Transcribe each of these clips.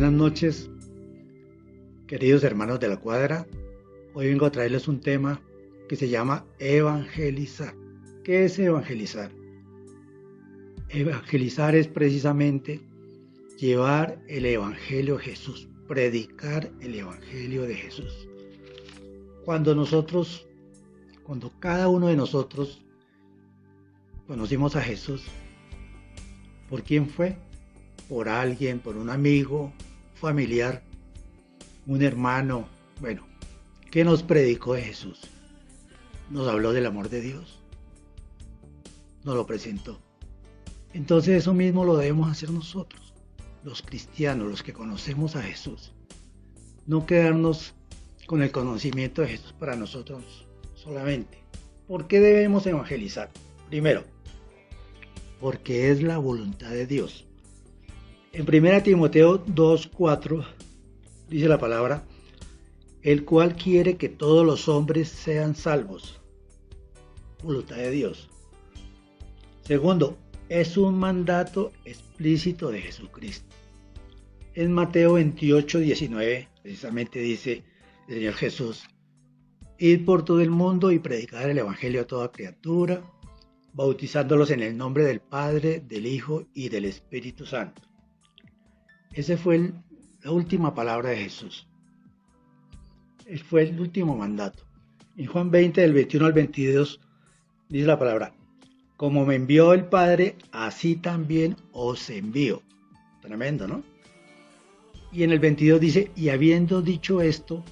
Buenas noches, queridos hermanos de la cuadra. Hoy vengo a traerles un tema que se llama evangelizar. ¿Qué es evangelizar? Evangelizar es precisamente llevar el evangelio de Jesús, predicar el evangelio de Jesús. Cuando cada uno de nosotros conocimos a Jesús, ¿por quién fue? Por alguien, por un amigo, familiar, un hermano. Bueno, ¿qué nos predicó de Jesús? Nos habló del amor de Dios, nos lo presentó. Entonces eso mismo lo debemos hacer nosotros, los cristianos, los que conocemos a Jesús. No quedarnos con el conocimiento de Jesús para nosotros solamente. ¿Por qué debemos evangelizar? Primero, porque es la voluntad de Dios. En 1 Timoteo 2:4 dice la palabra, el cual quiere que todos los hombres sean salvos. Voluntad de Dios. Segundo, es un mandato explícito de Jesucristo. En Mateo 28:19 precisamente dice el Señor Jesús, id por todo el mundo y predicar el evangelio a toda criatura, bautizándolos en el nombre del Padre, del Hijo y del Espíritu Santo. Esa fue la última palabra de Jesús. Fue el último mandato. En Juan 20, del 21 al 22, dice la palabra, como me envió el Padre, así también os envío. Tremendo, ¿no? Y en el 22 dice, y habiendo dicho esto,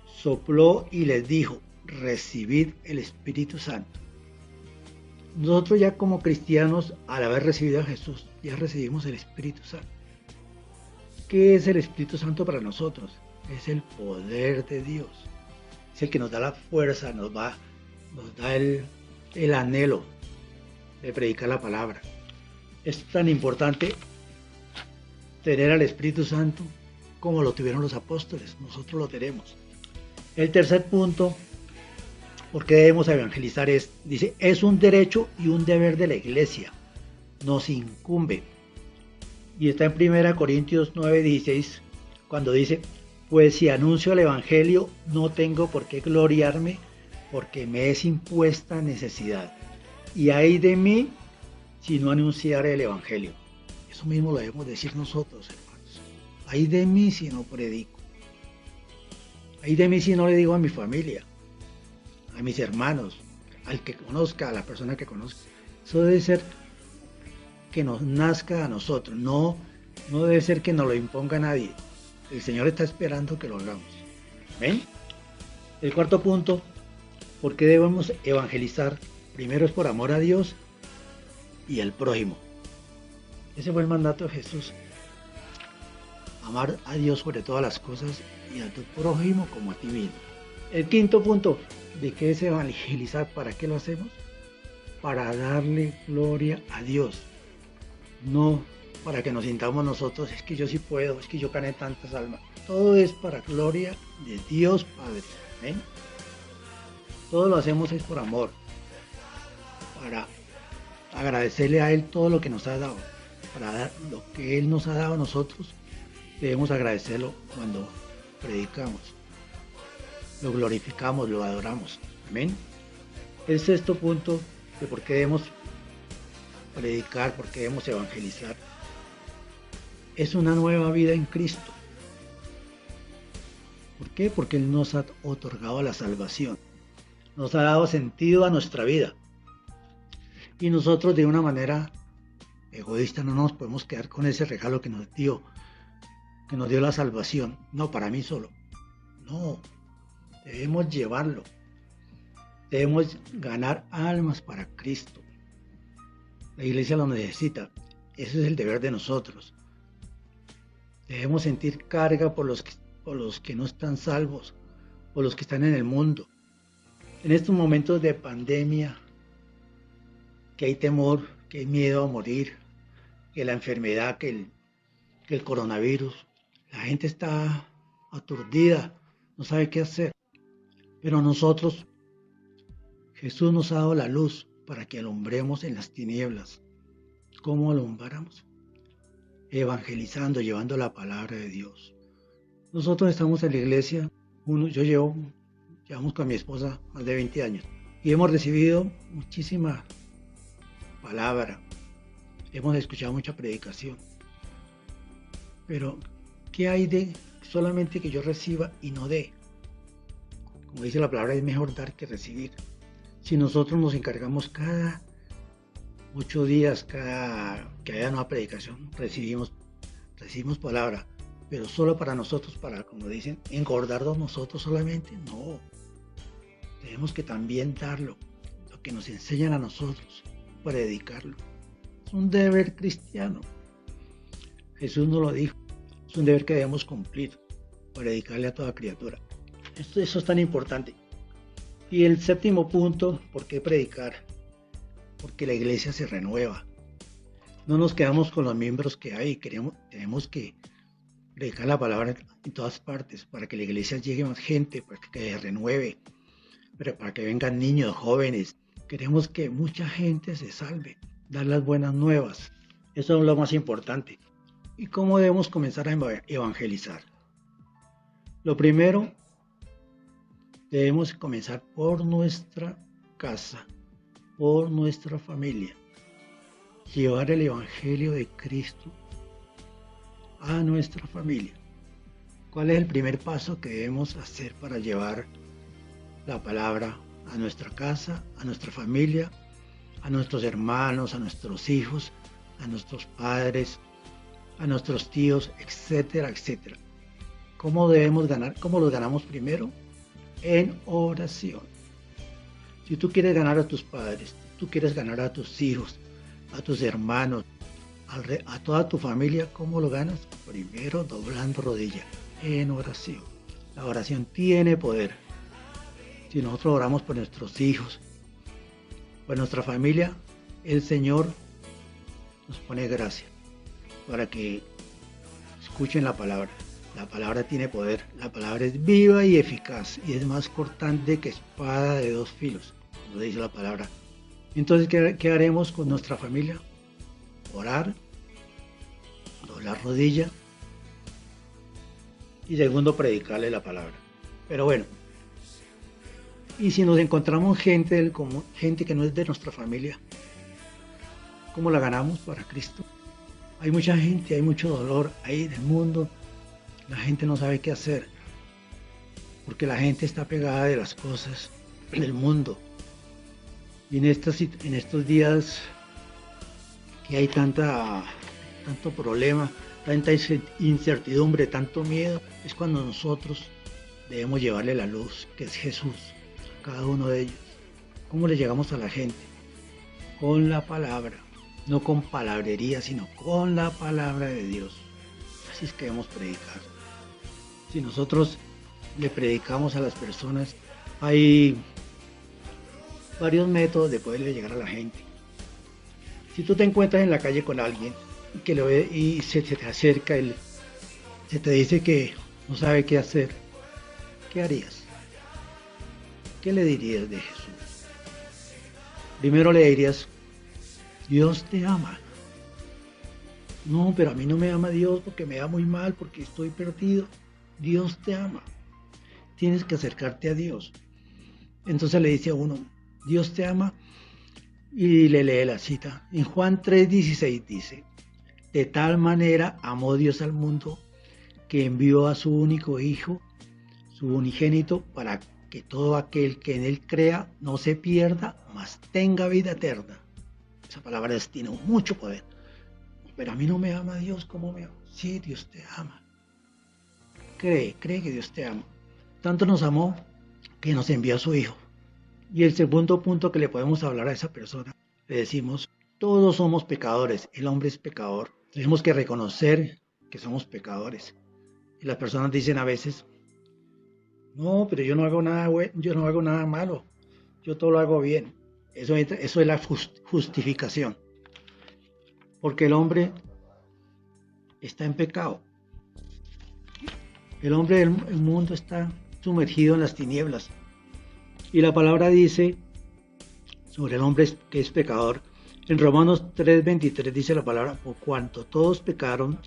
sopló y les dijo, recibid el Espíritu Santo. Nosotros ya como cristianos, al haber recibido a Jesús, ya recibimos el Espíritu Santo. ¿Qué es el Espíritu Santo para nosotros? Es el poder de Dios. Es el que nos da la fuerza, nos da el anhelo de predicar la palabra. Es tan importante tener al Espíritu Santo como lo tuvieron los apóstoles. Nosotros lo tenemos. El tercer punto, ¿por qué debemos evangelizar? Dice, es un derecho y un deber de la iglesia. Nos incumbe. Y está en 1 Corintios 9:16, cuando dice, pues si anuncio el evangelio, no tengo por qué gloriarme, porque me es impuesta necesidad. Y ay de mí, si no anunciare el evangelio. Eso mismo lo debemos decir nosotros, hermanos. Ay de mí si no predico. Ay de mí si no le digo a mi familia, a mis hermanos, al que conozca, a la persona que conozca. Eso debe ser que nos nazca a nosotros, no debe ser que nos lo imponga nadie. El Señor está esperando que lo hagamos. ¿Ven? El cuarto punto, ¿por qué debemos evangelizar? Primero es por amor a Dios y al prójimo. Ese fue el mandato de Jesús. Amar a Dios sobre todas las cosas y a tu prójimo como a ti mismo. El quinto punto, ¿de qué es evangelizar? ¿Para qué lo hacemos? Para darle gloria a Dios. No para que nos sintamos nosotros, es que yo sí puedo, es que yo gané tantas almas. Todo es para gloria de Dios Padre. ¿Ven? Todo lo hacemos es por amor, para agradecerle a Él todo lo que nos ha dado, para dar lo que Él nos ha dado a nosotros. Debemos agradecerlo cuando predicamos, lo glorificamos, lo adoramos. Amén. El sexto punto de por qué debemos predicar, por qué debemos evangelizar, es una nueva vida en Cristo. ¿Por qué? Porque Él nos ha otorgado la salvación, nos ha dado sentido a nuestra vida. Y nosotros de una manera egoísta no nos podemos quedar con ese regalo que nos dio la salvación. No, para mí solo. No, debemos llevarlo. Debemos ganar almas para Cristo. La iglesia lo necesita. Ese es el deber de nosotros. Debemos sentir carga por los que no están salvos, por los que están en el mundo. En estos momentos de pandemia, que hay temor, que hay miedo a morir, que la enfermedad, que el coronavirus, la gente está aturdida, no sabe qué hacer. Pero nosotros, Jesús nos ha dado la luz para que alumbremos en las tinieblas. ¿Cómo alumbramos? evangelizando, llevando la palabra de Dios. Nosotros estamos en la iglesia, llevamos con mi esposa más de 20 años y hemos recibido muchísima palabra, hemos escuchado mucha predicación, pero ¿qué hay de solamente que yo reciba y no dé? Como dice la palabra, es mejor dar que recibir. Si nosotros nos encargamos cada 8 días, cada que haya una predicación, recibimos palabra, pero solo para nosotros, para, como dicen, engordarnos nosotros solamente, no. Tenemos que también darlo, lo que nos enseñan a nosotros, para dedicarlo. Es un deber cristiano. Jesús nos lo dijo, es un deber que debemos cumplir para dedicarle a toda criatura. Eso es tan importante. Y el séptimo punto, ¿por qué predicar? Porque la iglesia se renueva. No nos quedamos con los miembros que hay, tenemos que predicar la palabra en todas partes para que la iglesia llegue más gente, para que se renueve, pero para que vengan niños, jóvenes. Queremos que mucha gente se salve, dar las buenas nuevas. Eso es lo más importante. ¿Y cómo debemos comenzar a evangelizar? Lo primero, debemos comenzar por nuestra casa, por nuestra familia. Llevar el Evangelio de Cristo a nuestra familia. ¿Cuál es el primer paso que debemos hacer para llevar la palabra a nuestra casa, a nuestra familia, a nuestros hermanos, a nuestros hijos, a nuestros padres, a nuestros tíos, etcétera, etcétera? ¿Cómo debemos ganar? ¿Cómo los ganamos primero? En oración. Si tú quieres ganar a tus padres, tú quieres ganar a tus hijos, a tus hermanos, a toda tu familia, ¿cómo lo ganas? Primero doblando rodilla, en oración. La oración tiene poder. Si nosotros oramos por nuestros hijos, por nuestra familia, el Señor nos pone gracia para que escuchen la palabra. La palabra tiene poder, la palabra es viva y eficaz y es más cortante que espada de 2 filos, como dice la palabra. Entonces, ¿qué haremos con nuestra familia? Orar, doblar rodilla y segundo, predicarle la palabra. Pero bueno, y si nos encontramos gente que no es de nuestra familia, ¿cómo la ganamos para Cristo? Hay mucha gente, hay mucho dolor ahí del mundo. La gente no sabe qué hacer, porque la gente está pegada de las cosas del mundo. Y en estos días que hay tanto problema, tanta incertidumbre, tanto miedo, es cuando nosotros debemos llevarle la luz, que es Jesús, a cada uno de ellos. ¿Cómo le llegamos a la gente? Con la palabra, no con palabrería, sino con la palabra de Dios. Así es que debemos predicar. Si nosotros le predicamos a las personas, hay varios métodos de poderle llegar a la gente. Si tú te encuentras en la calle con alguien y que lo ve y se te acerca, se te dice que no sabe qué hacer, ¿qué harías? ¿Qué le dirías de Jesús? Primero le dirías, Dios te ama. No, pero a mí no me ama Dios porque me da muy mal, porque estoy perdido. Dios te ama. Tienes que acercarte a Dios. Entonces le dice a uno, Dios te ama, y le lee la cita. En Juan 3:16 dice, de tal manera amó Dios al mundo que envió a su único Hijo, su unigénito, para que todo aquel que en él crea no se pierda, mas tenga vida eterna. Esa palabra tiene mucho poder. Pero a mí no me ama Dios, ¿cómo me ama? Sí, Dios te ama. Cree que Dios te ama. Tanto nos amó que nos envió a su Hijo. Y el segundo punto que le podemos hablar a esa persona, le decimos, todos somos pecadores, el hombre es pecador. Tenemos que reconocer que somos pecadores. Y las personas dicen a veces, no, pero yo no hago nada bueno, yo no hago nada malo, yo todo lo hago bien. Eso es la justificación. Porque el hombre está en pecado. El hombre del mundo está sumergido en las tinieblas. Y la palabra dice sobre el hombre que es pecador, En Romanos 3:23 dice la palabra, por cuanto todos pecaron,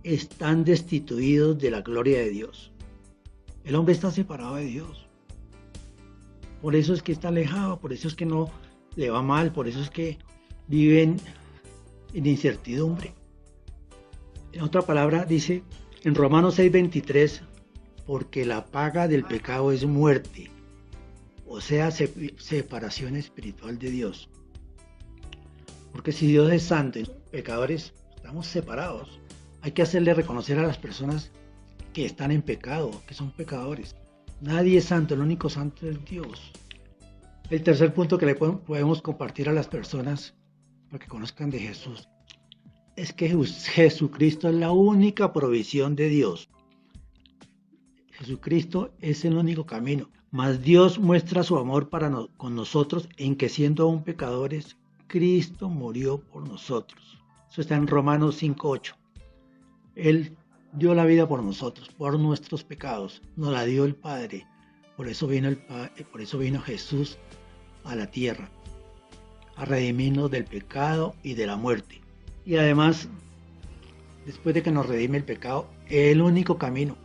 están destituidos de la gloria de Dios. El hombre está separado de Dios. Por eso es que está alejado, por eso es que no le va mal, por eso es que viven en incertidumbre. En otra palabra dice, en Romanos 6:23, porque la paga del pecado es muerte, o sea, separación espiritual de Dios. Porque si Dios es santo y pecadores estamos separados, hay que hacerle reconocer a las personas que están en pecado, que son pecadores. Nadie es santo, el único santo es Dios. El tercer punto que le podemos compartir a las personas para que conozcan de Jesús es que Jesucristo es la única provisión de Dios. Jesucristo es el único camino. Mas Dios muestra su amor con nosotros en que siendo aún pecadores, Cristo murió por nosotros. Eso está en Romanos 5:8. Él dio la vida por nosotros, por nuestros pecados. Nos la dio el Padre. Por eso vino Jesús a la tierra, a redimirnos del pecado y de la muerte. Y además, después de que nos redime el pecado, el único camino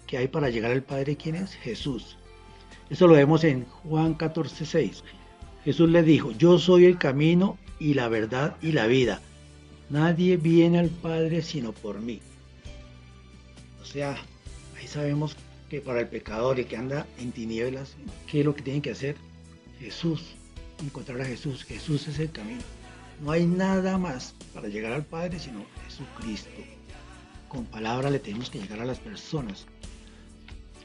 que hay para llegar al Padre, ¿quién es? Jesús. Eso lo vemos en Juan 14:6. Jesús le dijo, yo soy el camino y la verdad y la vida. Nadie viene al Padre sino por mí. O sea, ahí sabemos que para el pecador y que anda en tinieblas, ¿qué es lo que tiene que hacer? Jesús, encontrar a Jesús. Jesús es el camino. No hay nada más para llegar al Padre sino Jesucristo. Con palabra le tenemos que llegar a las personas,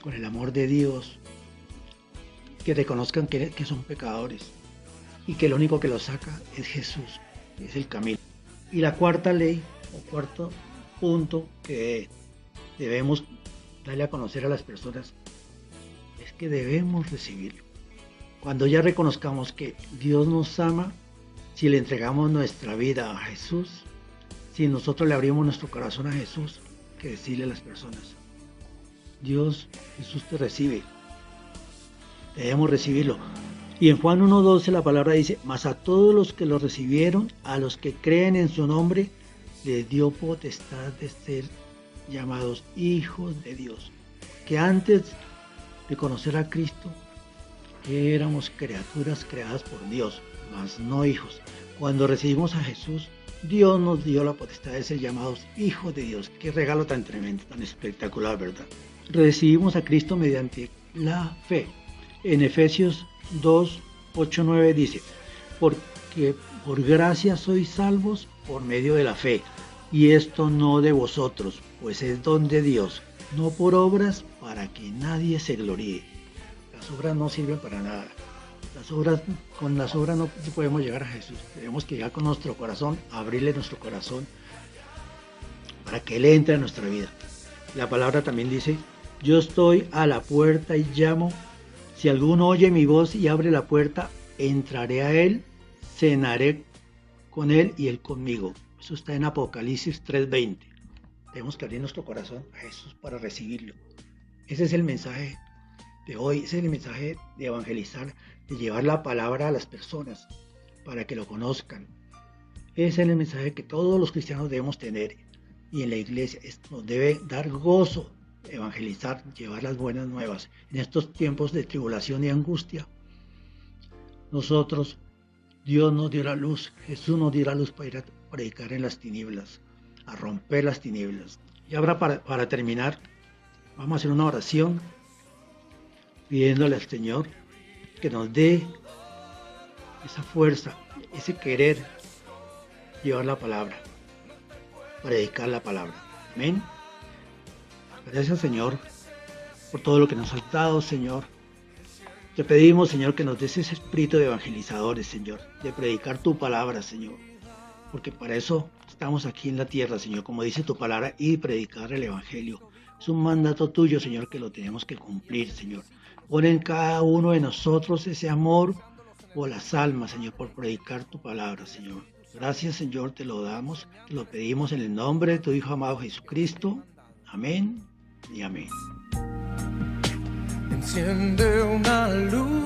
con el amor de Dios, que reconozcan que son pecadores y que lo único que los saca es Jesús, es el camino. Y la cuarta ley, o cuarto punto que debemos darle a conocer a las personas, es que debemos recibirlo. Cuando ya reconozcamos que Dios nos ama, si le entregamos nuestra vida a Jesús, si nosotros le abrimos nuestro corazón a Jesús, que decirle a las personas, Dios, Jesús te recibe, debemos recibirlo. Y en Juan 1:12 la palabra dice, mas a todos los que lo recibieron, a los que creen en su nombre, les dio potestad de ser llamados hijos de Dios. Que antes de conocer a Cristo, éramos criaturas creadas por Dios, mas no hijos. Cuando recibimos a Jesús, Dios nos dio la potestad de ser llamados hijos de Dios. Qué regalo tan tremendo, tan espectacular, ¿verdad? Recibimos a Cristo mediante la fe. En Efesios 2:8-9 dice, porque por gracia sois salvos por medio de la fe, y esto no de vosotros, pues es don de Dios, no por obras, para que nadie se gloríe. Las obras no sirven para nada. Con las obras no podemos llegar a Jesús. Tenemos que llegar con nuestro corazón, abrirle nuestro corazón para que Él entre a nuestra vida. La palabra también dice, yo estoy a la puerta y llamo. Si alguno oye mi voz y abre la puerta, entraré a Él, cenaré con Él y Él conmigo. Eso está en Apocalipsis 3:20. Tenemos que abrir nuestro corazón a Jesús para recibirlo. Ese es el mensaje de hoy, ese es el mensaje de evangelizar, de llevar la palabra a las personas para que lo conozcan. Ese es el mensaje que todos los cristianos debemos tener, y en la iglesia nos debe dar gozo evangelizar, llevar las buenas nuevas. En estos tiempos de tribulación y angustia, Dios nos dio la luz, Jesús nos dio la luz para ir a predicar en las tinieblas, a romper las tinieblas. Y ahora para terminar, vamos a hacer una oración pidiéndole al Señor que nos dé esa fuerza, ese querer llevar la palabra, predicar la palabra. Amén. Gracias, Señor, por todo lo que nos has dado, Señor. Te pedimos, Señor, que nos des ese espíritu de evangelizadores, Señor, de predicar tu palabra, Señor, porque para eso estamos aquí en la tierra, Señor, como dice tu palabra, y predicar el evangelio. Es un mandato tuyo, Señor, que lo tenemos que cumplir, Señor. Pon en cada uno de nosotros ese amor por las almas, Señor, por predicar tu palabra, Señor. Gracias, Señor, te lo damos, te lo pedimos en el nombre de tu Hijo amado Jesucristo. Amén y amén. Enciende una luz